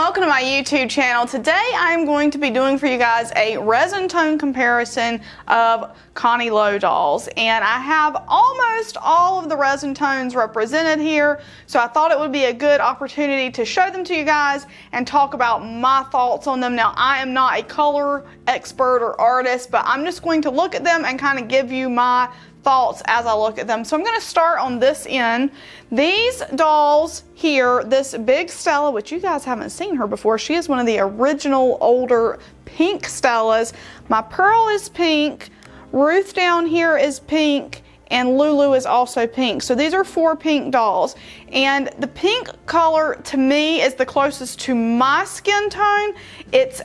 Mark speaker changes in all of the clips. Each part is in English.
Speaker 1: welcome to my YouTube channel. Today I am going to be doing for you guys a resin tone comparison of Connie Lowe dolls, and I have almost all of the resin tones represented here, so I thought it would be a good opportunity to show them to you guys and talk about my thoughts on them. Now, I am not a color expert or artist, but I'm just going to look at them and kind of give you my thoughts as I look at them. So I'm going to start on this end. These dolls here, this big Stella, which you guys haven't seen her before, she is one of the original older pink Stellas. My Pearl is pink, Ruth down here is pink, and Lulu is also pink. So these are 4 pink dolls, and the pink color to me is the closest to my skin tone. It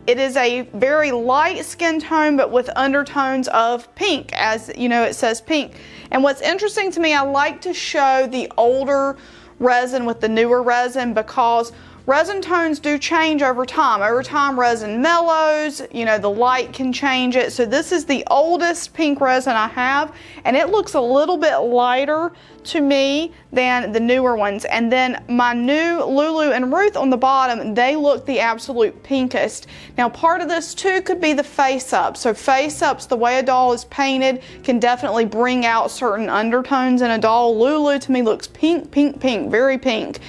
Speaker 1: is a very light skin tone, but with undertones of pink. As you know, it says pink. And what's interesting to me, I like to show the older resin with the newer resin, because resin tones do change over time. Over time, resin mellows, you know, the light can change it. So this is the oldest pink resin I have, and it looks a little bit lighter to me than the newer ones. And then my new Lulu and Ruth on the bottom, they look the absolute pinkest. Now, part of this too could be the face up. So face ups, the way a doll is painted, can definitely bring out certain undertones in a doll. Lulu to me looks pink, pink, pink, very pink.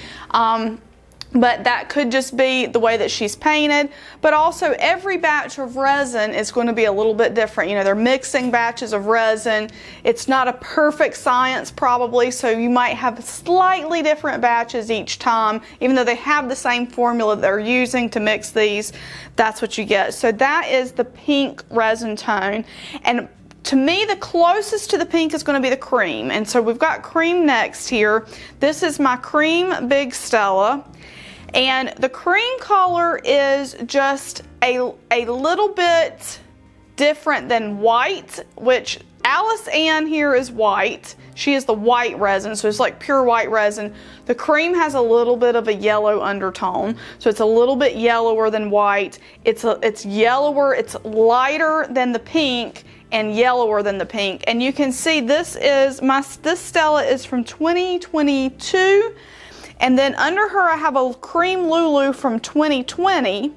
Speaker 1: But that could just be the way that she's painted. But also, every batch of resin is going to be a little bit different. You know, they're mixing batches of resin. It's not a perfect science probably, so you might have slightly different batches each time. Even though they have the same formula they're using to mix these, that's what you get. So that is the pink resin tone. And to me, the closest to the pink is going to be the cream. And so we've got cream next here. This is my cream Big Stella. And the cream color is just a little bit different than white, which Alice Ann here is white. She is the white resin, so it's like pure white resin. The cream has a little bit of a yellow undertone, so it's a little bit yellower than white. It's yellower, it's lighter than the pink and yellower than the pink. And you can see this Stella is from 2022. And then under her, I have a cream Lulu from 2020.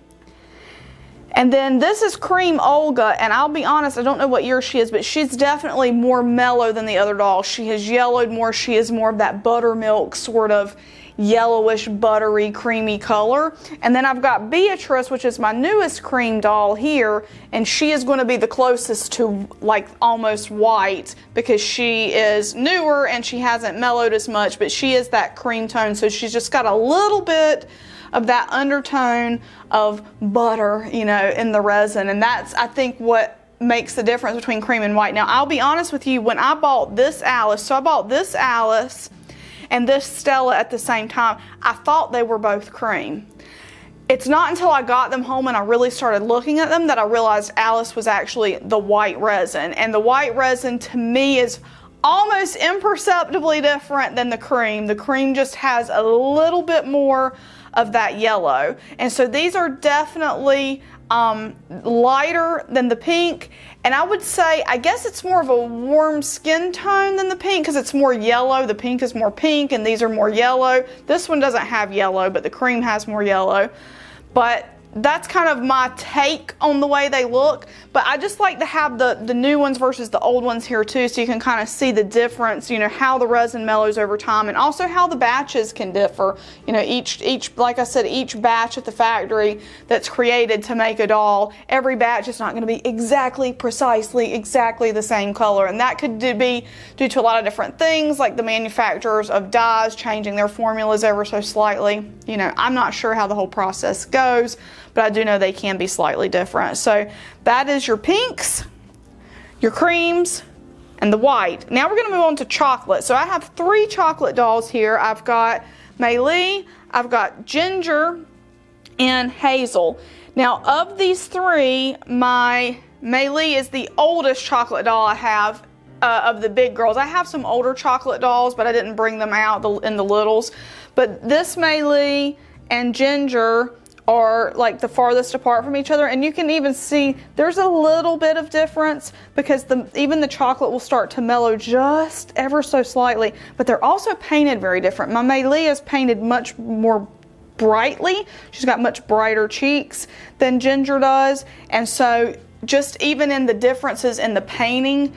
Speaker 1: And then this is cream Olga, and I'll be honest, I don't know what year she is, but she's definitely more mellow than the other dolls. She has yellowed more. She is more of that buttermilk sort of yellowish, buttery, creamy color. And then I've got Beatrice, which is my newest cream doll here, and she is going to be the closest to like almost white, because she is newer and she hasn't mellowed as much, but she is that cream tone, so she's just got a little bit of that undertone of butter, you know, in the resin. And that's, I think, what makes the difference between cream and white. Now, I'll be honest with you, when I bought this Alice, so I bought this Alice and this Stella at the same time, I thought they were both cream. It's not until I got them home and I really started looking at them that I realized Alice was actually the white resin. And the white resin to me is almost imperceptibly different than the cream. The cream just has a little bit more of that yellow. And so these are definitely lighter than the pink. And I would say, I guess it's more of a warm skin tone than the pink, because it's more yellow. The pink is more pink and these are more yellow. This one doesn't have yellow, but the cream has more yellow. But that's kind of my take on the way they look. But I just like to have the new ones versus the old ones here too, so you can kind of see the difference, you know, how the resin mellows over time, and also how the batches can differ. You know, each like I said, each batch at the factory that's created to make a doll, every batch is not going to be precisely the same color. And that could be due to a lot of different things, like the manufacturers of dyes changing their formulas ever so slightly. You know, I'm not sure how the whole process goes, but I do know they can be slightly different. So that is your pinks, your creams, and the white. Now we're going to move on to chocolate. So I have 3 chocolate dolls here. I've got Maylee, I've got Ginger, and Hazel. Now, of these 3, my Maylee is the oldest chocolate doll I have of the big girls. I have some older chocolate dolls, but I didn't bring them out in the littles. But this Maylee and Ginger are like the farthest apart from each other, and you can even see there's a little bit of difference, because even the chocolate will start to mellow just ever so slightly, but they're also painted very different. My Maylee is painted much more brightly. She's got much brighter cheeks than Ginger does. And so just even in the differences in the painting,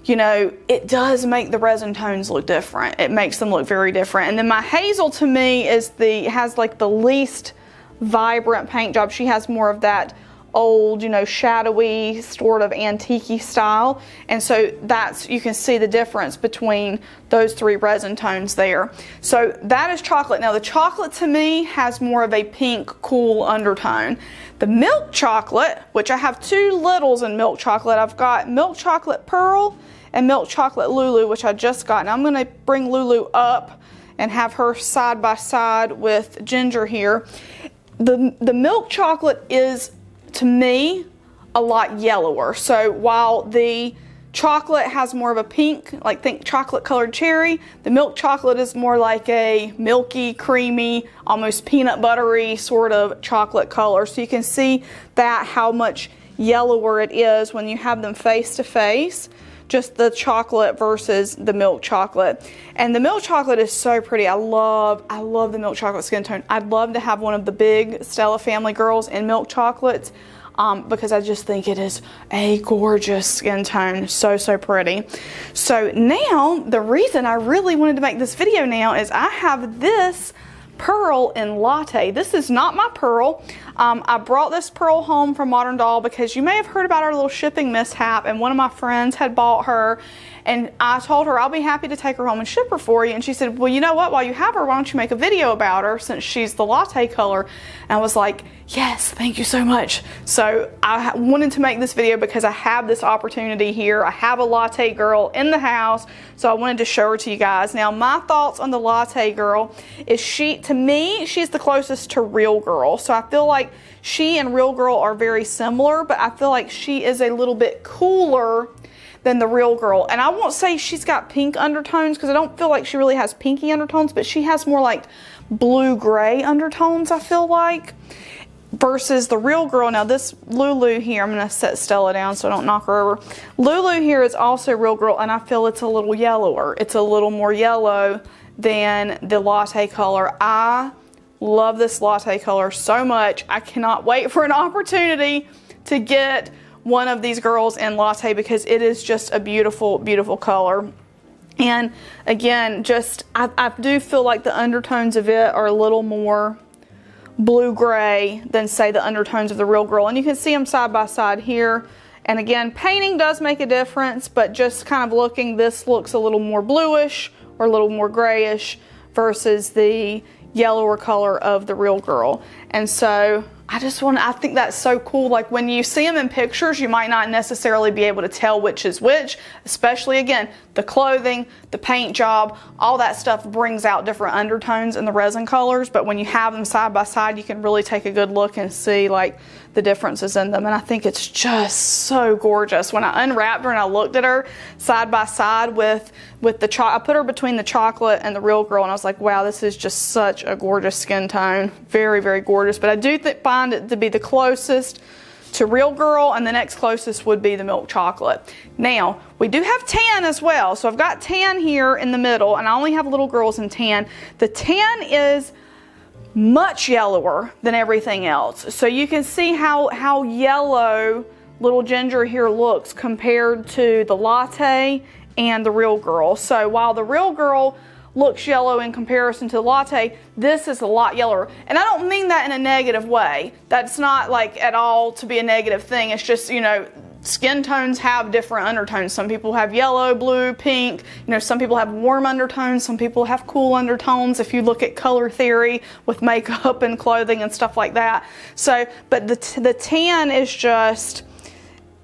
Speaker 1: you know, it does make the resin tones look different. It makes them look very different. And then my Hazel to me has like the least vibrant paint job. She has more of that old, you know, shadowy sort of antique-y style. And so you can see the difference between those three resin tones there. So that is chocolate. Now the chocolate to me has more of a pink, cool undertone. The milk chocolate, which I have two littles in milk chocolate. I've got milk chocolate pearl and milk chocolate Lulu, which I just got. Now I'm gonna bring Lulu up and have her side by side with Ginger here. The milk chocolate is, to me, a lot yellower. So while the chocolate has more of a pink, like think chocolate colored cherry, the milk chocolate is more like a milky, creamy, almost peanut buttery sort of chocolate color. So you can see that how much yellower it is when you have them face to face, just the chocolate versus the milk chocolate. And the milk chocolate is so pretty. I love the milk chocolate skin tone. I'd love to have one of the big Stella family girls in milk chocolates because I just think it is a gorgeous skin tone. So pretty. So now the reason I really wanted to make this video now is I have this pearl in Latte. This is not my pearl. I brought this pearl home from Modern Doll because you may have heard about our little shipping mishap, and one of my friends had bought her, and I told her I'll be happy to take her home and ship her for you. And she said, well, you know what, while you have her, why don't you make a video about her since she's the Latte color? And I was like, yes, thank you so much. So I wanted to make this video because I have this opportunity here. I have a Latte girl in the house, so I wanted to show her to you guys. Now my thoughts on the Latte girl is to me, she's the closest to Real Girl. So I feel like she and Real Girl are very similar, but I feel like she is a little bit cooler than the Real Girl. And I won't say she's got pink undertones because I don't feel like she really has pinky undertones, but she has more like blue-gray undertones, I feel like, versus the Real Girl. Now this Lulu here, I'm gonna set Stella down so I don't knock her over. Lulu here is also Real Girl, and I feel it's a little yellower. It's a little more yellow than the Latte color. I love this Latte color so much. I cannot wait for an opportunity to get one of these girls in Latte because it is just a beautiful, beautiful color. And again, I do feel like the undertones of it are a little more blue-gray than, say, the undertones of the Real Girl. And you can see them side by side here. And again, painting does make a difference, but just kind of looking, this looks a little more bluish or a little more grayish versus the yellower color of the Real Girl. And so I think that's so cool. Like when you see them in pictures, you might not necessarily be able to tell which is which, especially again, the clothing, the paint job, all that stuff brings out different undertones in the resin colors. But when you have them side by side, you can really take a good look and see like the differences in them. And I think it's just so gorgeous. When I unwrapped her and I looked at her side by side with the I put her between the chocolate and the Real Girl, and I was like, wow, this is just such a gorgeous skin tone. Very, very gorgeous. But I do find it to be the closest to Real Girl, and the next closest would be the milk chocolate. Now, we do have tan as well. So I've got tan here in the middle, and I only have little girls in tan. The tan is much yellower than everything else. So you can see how yellow little Ginger here looks compared to the Latte and the Real Girl. So while the Real Girl looks yellow in comparison to the Latte, this is a lot yellower. And I don't mean that in a negative way. That's not like at all to be a negative thing. It's just, you know, skin tones have different undertones. Some people have yellow, blue, pink. You know, some people have warm undertones. Some people have cool undertones. If you look at color theory with makeup and clothing and stuff like that. So, but the tan is just,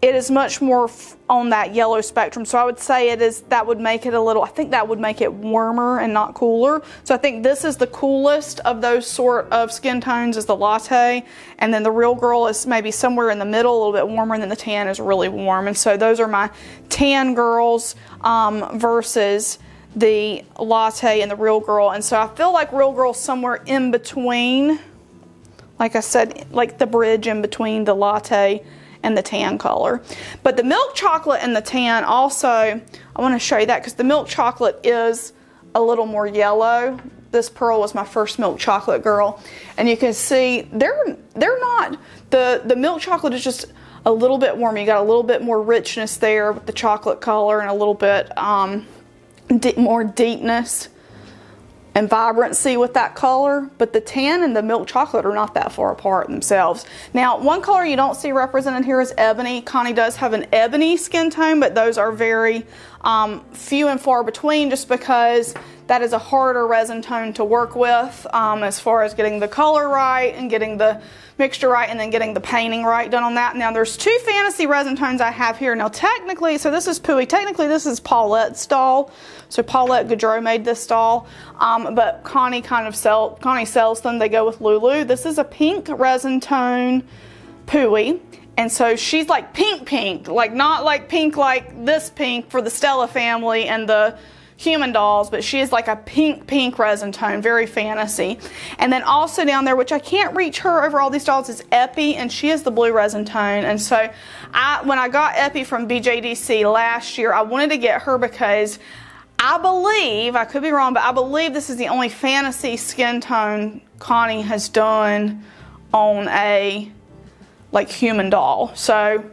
Speaker 1: it is much more on that yellow spectrum. So I would say that would make it a little, I think that would make it warmer and not cooler. So I think this is the coolest of those sort of skin tones is the Latte. And then the Real Girl is maybe somewhere in the middle, a little bit warmer, and then the tan is really warm. And so those are my tan girls versus the Latte and the Real Girl. And so I feel like Real Girl's somewhere in between, like I said, like the bridge in between the Latte and the tan color. But the milk chocolate and the tan also, I want to show you that because the milk chocolate is a little more yellow this Pearl was my first milk chocolate girl, and you can see they're not, the milk chocolate is just a little bit warmer. You got a little bit more richness there with the chocolate color and a little bit more deepness and vibrancy with that color, but the tan and the milk chocolate are not that far apart themselves. Now, one color you don't see represented here is ebony. Connie does have an ebony skin tone, but those are very few and far between, just because that is a harder resin tone to work with as far as getting the color right and getting the mixture right and then getting the painting right done on that. Now, there's two fantasy resin tones I have here. Now, technically, so this is Pooey. Technically, this is Paulette's doll. So Paulette Gaudreau made this doll, but Connie sells them. They go with Lulu. This is a pink resin tone Pooey. And so she's like pink, like not like pink like this pink for the Stella family and the human dolls, but she is like a pink resin tone, very fantasy. And then also down there, which I can't reach her over all these dolls, is Epi, and she is the blue resin tone. And so when I got Epi from BJDC last year, I wanted to get her because I believe, I could be wrong, but I believe this is the only fantasy skin tone Connie has done on a like human doll. So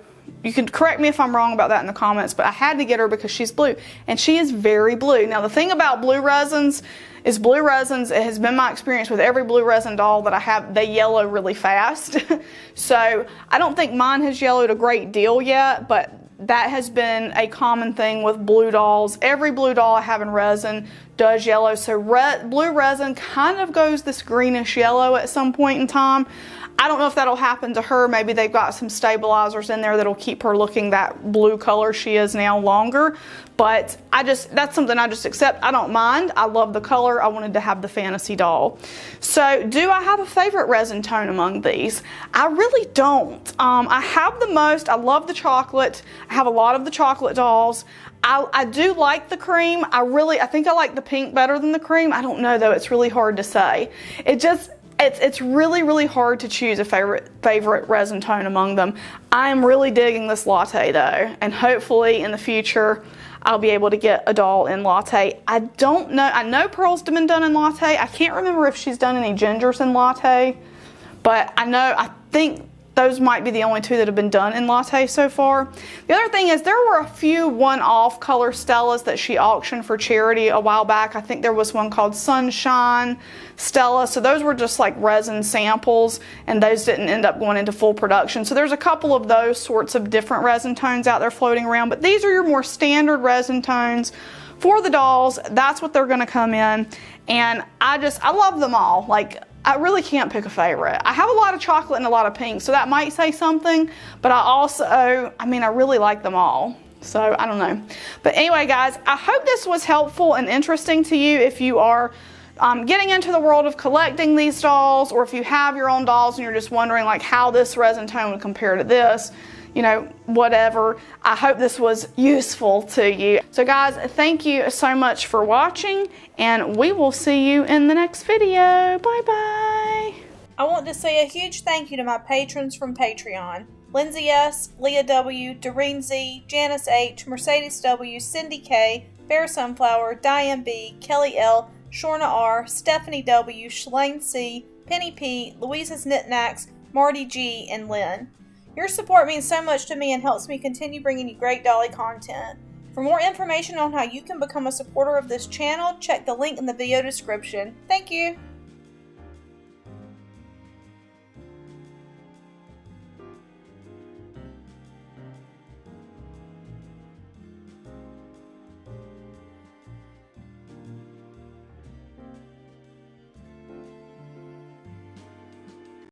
Speaker 1: you can correct me if I'm wrong about that in the comments, but I had to get her because she's blue, and she is very blue. Now, the thing about blue resins is it has been my experience with every blue resin doll that I have, they yellow really fast. So I don't think mine has yellowed a great deal yet, but that has been a common thing with blue dolls. Every blue doll I have in resin does yellow. So blue resin kind of goes this greenish yellow at some point in time. I don't know if that'll happen to her. Maybe they've got some stabilizers in there that'll keep her looking that blue color she is now longer. But that's something I just accept. I don't mind. I love the color. I wanted to have the fantasy doll. So do I have a favorite resin tone among these? I really don't. I have the most. I love the chocolate. I have a lot of the chocolate dolls. I do like the cream. I think I like the pink better than the cream. I don't know though. It's really hard to say. It's really hard to choose a favorite resin tone among them. I'm really digging this Latte though, and hopefully in the future I'll be able to get a doll in Latte. I don't know. I know Pearl's been done in Latte. I can't remember if she's done any Gingers in Latte, but I think those might be the only two that have been done in Latte so far. The other thing is there were a few one-off color Stellas that she auctioned for charity a while back. I think there was one called Sunshine Stella. So those were just like resin samples, and those didn't end up going into full production. So there's a couple of those sorts of different resin tones out there floating around, but these are your more standard resin tones for the dolls. That's what they're gonna come in. And I love them all. Like, I really can't pick a favorite. I have a lot of chocolate and a lot of pink, so that might say something, but I really like them all. So I don't know. But anyway, guys, I hope this was helpful and interesting to you if you are getting into the world of collecting these dolls, or if you have your own dolls and you're just wondering like how this resin tone would compare to this, you know, whatever. I hope this was useful to you. So guys, thank you so much for watching, and we will see you in the next video. Bye bye.
Speaker 2: I want to say a huge thank you to my patrons from Patreon: Lindsay S., Leah W., Doreen Z., Janice H., Mercedes W., Cindy K., Bear Sunflower, Diane B., Kelly L., Shorna R., Stephanie W., Shalane C., Penny P., Louisa's Knickknacks, Marty G., and Lynn. Your support means so much to me and helps me continue bringing you great dolly content. For more information on how you can become a supporter of this channel, check the link in the video description. Thank you.